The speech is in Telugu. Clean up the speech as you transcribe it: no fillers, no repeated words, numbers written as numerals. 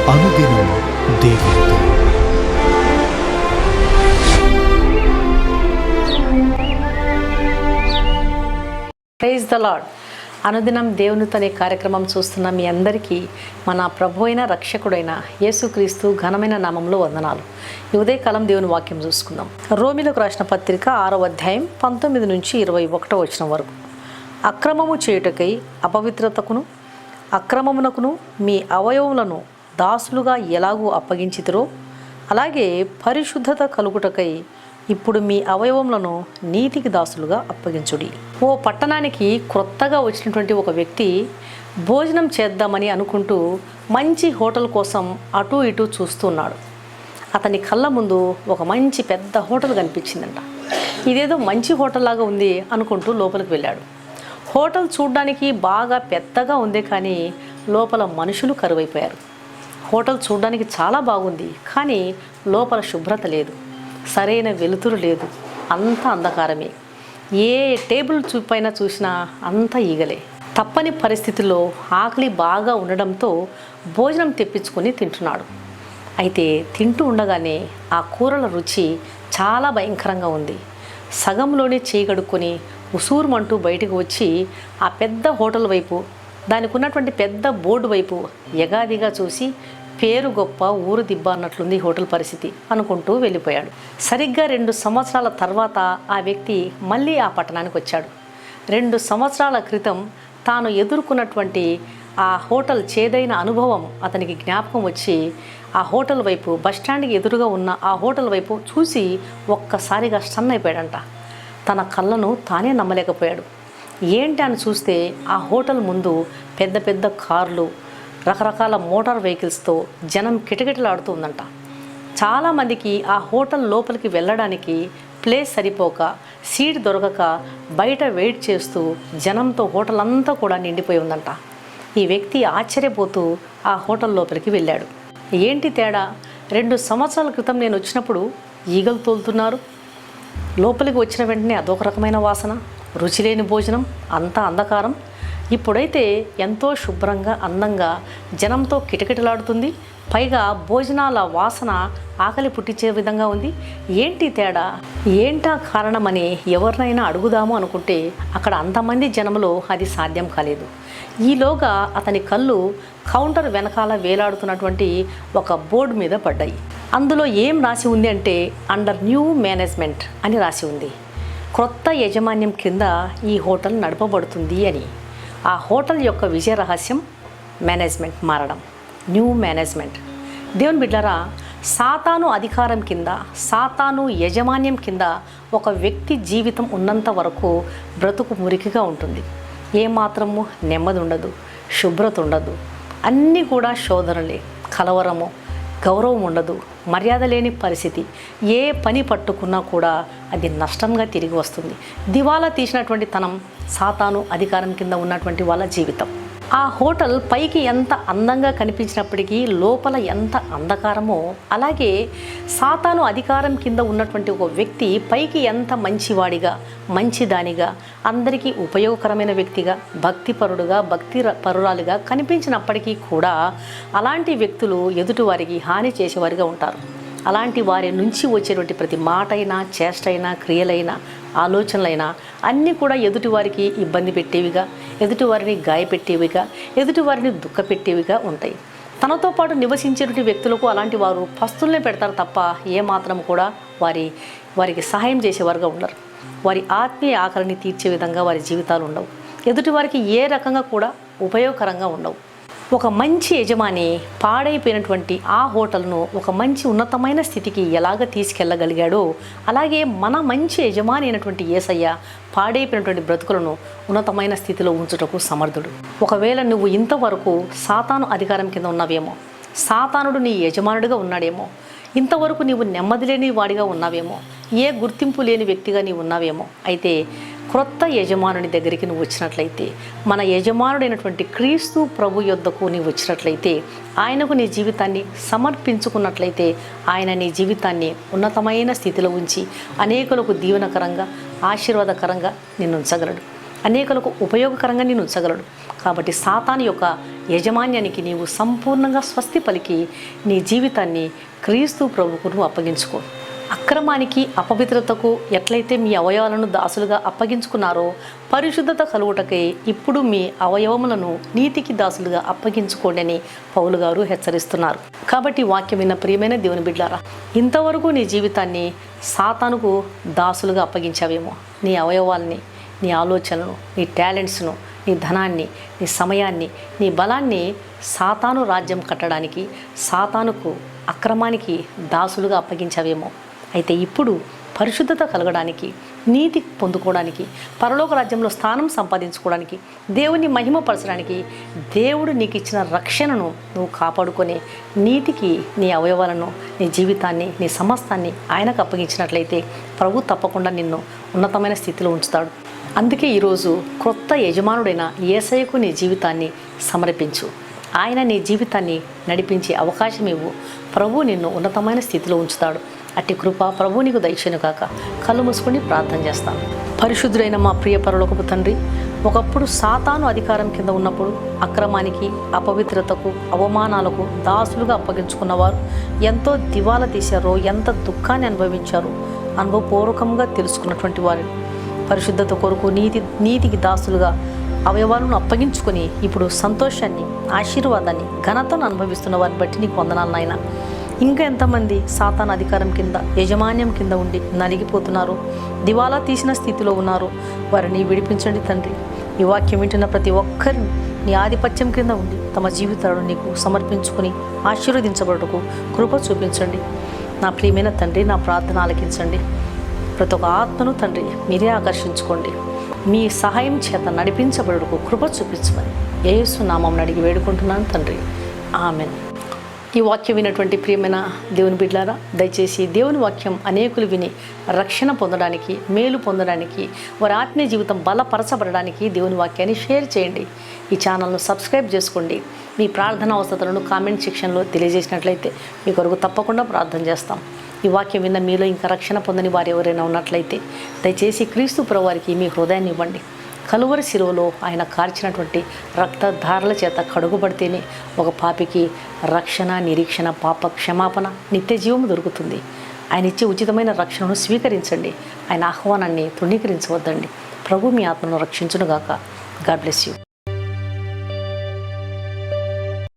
అనుదినం దేవునితో. Praise the Lord. అనుదినం దేవునితో అనే కార్యక్రమం చూస్తున్న మీ అందరికీ మన ప్రభు అయిన రక్షకుడైన యేసుక్రీస్తు ఘనమైన నామంలో వందనాలు. ఈ ఉదయకాలం దేవుని వాక్యం చూసుకుందాం. రోమీలకు రాసిన పత్రిక 6వ అధ్యాయం 19 నుంచి 21వ వచనం వరకు. అక్రమము చేయుటకై అపవిత్రతకును అక్రమమునకును మీ అవయవములను దాసులుగా ఎలాగూ అప్పగించితిరో అలాగే పరిశుద్ధత కలుగుటకై ఇప్పుడు మీ అవయవములను నీతికి దాసులుగా అప్పగించుడి. ఓ పట్టణానికి క్రొత్తగా వచ్చినటువంటి ఒక వ్యక్తి భోజనం చేద్దామని అనుకుంటూ మంచి హోటల్ కోసం అటు ఇటు చూస్తున్నాడు. అతని కళ్ళ ముందు ఒక మంచి పెద్ద హోటల్ కనిపించిందంట. ఇదేదో మంచి హోటల్ లాగా ఉంది అనుకుంటూ లోపలికి వెళ్ళాడు. హోటల్ చూడ్డానికి బాగా పెద్దగా ఉంది, కానీ లోపల మనుషులు కరువైపోయారు. హోటల్ చూడ్డానికి చాలా బాగుంది, కానీ లోపల శుభ్రత లేదు, సరైన వెలుతురు లేదు, అంత అంధకారమే. ఏ టేబుల్ పైన చూసినా అంత ఈగలే. తప్పని పరిస్థితుల్లో ఆకలి బాగా ఉండడంతో భోజనం తెప్పించుకొని తింటున్నాడు. అయితే తింటూ ఉండగానే ఆ కూరల రుచి చాలా భయంకరంగా ఉంది. సగంలోనే చేయి కడుక్కొని ఉసూరుమంటూ బయటకు వచ్చి ఆ పెద్ద హోటల్ వైపు, దానికి ఉన్నటువంటి పెద్ద బోర్డు వైపు యగాదిగా చూసి పేరు గొప్ప ఊరు దిబ్బ అన్నట్లుంది హోటల్ పరిస్థితి అనుకుంటూ వెళ్ళిపోయాడు. సరిగ్గా 2 సంవత్సరాల తర్వాత ఆ వ్యక్తి మళ్ళీ ఆ పట్టణానికి వచ్చాడు. 2 సంవత్సరాల క్రితం తాను ఎదుర్కొన్నటువంటి ఆ హోటల్ చేదైన అనుభవం అతనికి జ్ఞాపకం వచ్చి ఆ హోటల్ వైపు, బస్టాండ్కి ఎదురుగా ఉన్న ఆ హోటల్ వైపు చూసి ఒక్కసారిగా స్టన్ అయిపోయాడంట. తన కళ్ళను తానే నమ్మలేకపోయాడు. ఏంటి అని చూస్తే ఆ హోటల్ ముందు పెద్ద పెద్ద కార్లు, రకరకాల మోటార్ వెహికల్స్తో జనం కిటకిటలాడుతూ ఉందంట. చాలామందికి ఆ హోటల్ లోపలికి వెళ్ళడానికి ప్లేస్ సరిపోక, సీట్ దొరకక బయట వెయిట్ చేస్తూ జనంతో హోటల్ అంతా కూడా నిండిపోయి ఉందంట. ఈ వ్యక్తి ఆశ్చర్యపోతూ ఆ హోటల్ లోపలికి వెళ్ళాడు. ఏంటి తేడా? 2 సంవత్సరాల క్రితం నేను వచ్చినప్పుడు ఈగలు తోలుతున్నారు, లోపలికి వచ్చిన వెంటనే అదొక రకమైన వాసన, రుచి లేని భోజనం, అంతా అంధకారం. ఇప్పుడైతే ఎంతో శుభ్రంగా, అందంగా జనంతో కిటకిటలాడుతుంది. పైగా భోజనాల వాసన ఆకలి పుట్టించే విధంగా ఉంది. ఏంటి తేడా? ఏంటా కారణమని ఎవరినైనా అడుగుదాము అనుకుంటే అక్కడ అంతమంది జనంలో అది సాధ్యం కాలేదు. ఈలోగా అతని కళ్ళు కౌంటర్ వెనకాల వేలాడుతున్నటువంటి ఒక బోర్డు మీద పడ్డాయి. అందులో ఏం రాసి ఉంది అంటే అండర్ న్యూ మేనేజ్మెంట్ అని రాసి ఉంది. క్రొత్త యాజమాన్యం కింద ఈ హోటల్ నడపబడుతుంది అని. ఆ హోటల్ యొక్క విజయ రహస్యం మేనేజ్మెంట్ మారడం, న్యూ మేనేజ్మెంట్. దేవుని బిడ్డలారా, సాతాను అధికారం కింద, సాతాను యాజమాన్యం కింద ఒక వ్యక్తి జీవితం ఉన్నంత వరకు బ్రతుకు మురికిగా ఉంటుంది. ఏమాత్రము నెమ్మది ఉండదు, శుభ్రత ఉండదు, అన్నీ కూడా శోధనలే, కలవరము, గౌరవం ఉండదు, మర్యాద లేని పరిస్థితి. ఏ పని పట్టుకున్నా కూడా అది నష్టంగా తిరిగి వస్తుంది. దివాలా తీసినటువంటి తనం సాతాను అధికారం కింద ఉన్నటువంటి వాళ్ళ జీవితం. ఆ హోటల్ పైకి ఎంత అందంగా కనిపించినప్పటికీ లోపల ఎంత అంధకారమో, అలాగే సాతాను అధికారం కింద ఉన్నటువంటి ఒక వ్యక్తి పైకి ఎంత మంచివాడిగా, మంచిదానిగా, అందరికీ ఉపయోగకరమైన వ్యక్తిగా, భక్తిపరుడుగా, భక్తి పరురాలుగా కనిపించినప్పటికీ కూడా అలాంటి వ్యక్తులు ఎదుటివారికి హాని చేసేవారిగా ఉంటారు. అలాంటి వారి నుంచి వచ్చేటువంటి ప్రతి మాట అయినా, చేష్ట అయినా, క్రియలైనా, ఆలోచనలైనా అన్నీ కూడా ఎదుటివారికి ఇబ్బంది పెట్టేవిగా, ఎదుటివారిని గాయపెట్టేవిగా, ఎదుటివారిని దుఃఖపెట్టేవిగా ఉంటాయి. తనతో పాటు నివసించేటువంటి వ్యక్తులకు అలాంటి వారు పస్తుల్నే పెడతారు తప్ప ఏమాత్రం కూడా వారికి సహాయం చేసేవారుగా ఉండరు. వారి ఆత్మీయ ఆకలిని తీర్చే విధంగా వారి జీవితాలు ఉండవు. ఎదుటివారికి ఏ రకంగా కూడా ఉపయోగకరంగా ఉండవు. ఒక మంచి యజమాని పాడైపోయినటువంటి ఆ హోటల్ను ఒక మంచి ఉన్నతమైన స్థితికి ఎలాగ తీసుకెళ్ళగలిగాడో, అలాగే మన మంచి యజమాని అయినటువంటి యేసయ్య పాడైపోయినటువంటి బ్రతుకులను ఉన్నతమైన స్థితిలో ఉంచుటకు సమర్థుడు. ఒకవేళ నువ్వు ఇంతవరకు సాతాను అధికారం కింద ఉన్నావేమో, సాతానుడు నీ యజమానుడిగా ఉన్నాడేమో, ఇంతవరకు నీవు నెమ్మది లేని వాడిగా ఉన్నావేమో, ఏ గుర్తింపు లేని వ్యక్తిగా నీవు ఉన్నావేమో, అయితే క్రొత్త యజమానుని దగ్గరికి నువ్వు వచ్చినట్లయితే, మన యజమానుడైనటువంటి క్రీస్తు ప్రభు యొద్దకు నీవు వచ్చినట్లయితే, ఆయనకు నీ జీవితాన్ని సమర్పించుకున్నట్లయితే, ఆయన నీ జీవితాన్ని ఉన్నతమైన స్థితిలో ఉంచి అనేకులకు దీవెనకరంగా, ఆశీర్వాదకరంగా నిన్ను ఉంచగలడు. అనేకులకు ఉపయోగకరంగా నేను ఉంచగలడు. కాబట్టి సాతాను యొక్క యజమాన్యానికి నీవు సంపూర్ణంగా స్వస్తి పలికి నీ జీవితాన్ని క్రీస్తు ప్రభువుకు నువ్వు అప్పగించుకో. అక్రమానికి అపవిత్రతకు ఎట్లయితే మీ అవయవాలను దాసులుగా అప్పగించుకున్నారో పరిశుద్ధత కలుగుటకై ఇప్పుడు మీ అవయవములను నీతికి దాసులుగా అప్పగించుకోండి అని పౌలు గారు హెచ్చరిస్తున్నారు. కాబట్టి వాక్యం విన్న ప్రియమైన దేవుని బిడ్డలారా, ఇంతవరకు నీ జీవితాన్ని సాతానుకు దాసులుగా అప్పగించావేమో. నీ అవయవాల్ని, నీ ఆలోచనలను, నీ టాలెంట్స్ను, నీ ధనాన్ని, నీ సమయాన్ని, నీ బలాన్ని సాతాను రాజ్యం కట్టడానికి, సాతానుకు అక్రమానికి దాసులుగా అప్పగించావేమో. అయితే ఇప్పుడు పరిశుద్ధత కలగడానికి, నీతి పొందుకోవడానికి, పరలోక రాజ్యంలో స్థానం సంపాదించుకోవడానికి, దేవుని మహిమపరచడానికి, దేవుడు నీకు ఇచ్చిన రక్షణను నువ్వు కాపాడుకొని నీతికి నీ అవయవాలను, నీ జీవితాన్ని, నీ సమస్తాన్ని ఆయనకు అప్పగించినట్లయితే ప్రభు తప్పకుండా నిన్ను ఉన్నతమైన స్థితిలో ఉంచుతాడు. అందుకే ఈరోజు క్రొత్త యజమానుడైన యేసయ్యకు నీ జీవితాన్ని సమర్పించు. ఆయన నీ జీవితాన్ని నడిపించే అవకాశం ఇవ్వు. ప్రభు నిన్ను ఉన్నతమైన స్థితిలో ఉంచుతాడు. అట్టి కృప ప్రభు నీకు దయచేయును కాక. కళ్ళు మూసుకొని ప్రార్థన చేస్తాను. పరిశుద్ధుడైన మా ప్రియ పరలోకపు తండ్రి, ఒకప్పుడు సాతాను అధికారం కింద ఉన్నప్పుడు అక్రమానికి, అపవిత్రతకు, అవమానాలకు దాసులుగా అప్పగించుకున్నవారు ఎంతో దివాలా తీశారో, ఎంత దుఃఖాన్ని అనుభవించారో అనుభవపూర్వకంగా తెలుసుకున్నటువంటి వారు పరిశుద్ధత కొరకు నీతికి దాసులుగా అవయవాలను అప్పగించుకొని ఇప్పుడు సంతోషాన్ని, ఆశీర్వాదాన్ని, ఘనతను అనుభవిస్తున్న వారిని బట్టి నీకు వందనాలు నాయన. ఇంకా ఎంతమంది సాతాను అధికారం కింద, యజమాన్యం కింద ఉండి నలిగిపోతున్నారు, దివాలా తీసిన స్థితిలో ఉన్నారు, వారిని విడిపించండి తండ్రి. ఈ వాక్యం వింటున్న ప్రతి ఒక్కరిని నీ ఆధిపత్యం కింద ఉండి తమ జీవితాలను నీకు సమర్పించుకొని ఆశీర్వదించబడుటకు కృప చూపించండి. నా ప్రియమైన తండ్రి, నా ప్రార్థన ఆలకించండి. ప్రతి ఒక్క ఆత్మను తండ్రి మీరే ఆకర్షించుకోండి. మీ సహాయం చేత నడిపించబడుటకు కృప చూపించమని యేసు నామం అడిగి వేడుకుంటున్నాను తండ్రి. ఆమెన్. ఈ వాక్యం విన్నటువంటి ప్రియమైన దేవుని బిడ్డలారా, దయచేసి దేవుని వాక్యం అనేకులు విని రక్షణ పొందడానికి, మేలు పొందడానికి, వారి ఆత్మీయ జీవితం బలపరచబడడానికి దేవుని వాక్యాన్ని షేర్ చేయండి. ఈ ఛానల్ను సబ్స్క్రైబ్ చేసుకోండి. మీ ప్రార్థన అవసరాలను కామెంట్ సెక్షన్లో తెలియజేసినట్లయితే మీ కొరకు తప్పకుండా ప్రార్థన చేస్తాం. ఈ వాక్యం విన్న మీలో ఇంకా రక్షణ పొందని వారు ఎవరైనా ఉన్నట్లయితే దయచేసి క్రీస్తు ప్రభువారికి మీ హృదయాన్ని ఇవ్వండి. కలువరి శిలువలో ఆయన కార్చినటువంటి రక్తధారల చేత కడుగుబడితేనే ఒక పాపికి రక్షణ, నిరీక్షణ, పాప క్షమాపణ, నిత్య జీవము దొరుకుతుంది. ఆయన ఇచ్చే ఉచితమైన రక్షణను స్వీకరించండి. ఆయన ఆహ్వానాన్ని తృణీకరించవద్దండి. ప్రభు మీ ఆత్మను రక్షించునుగాక. God bless you.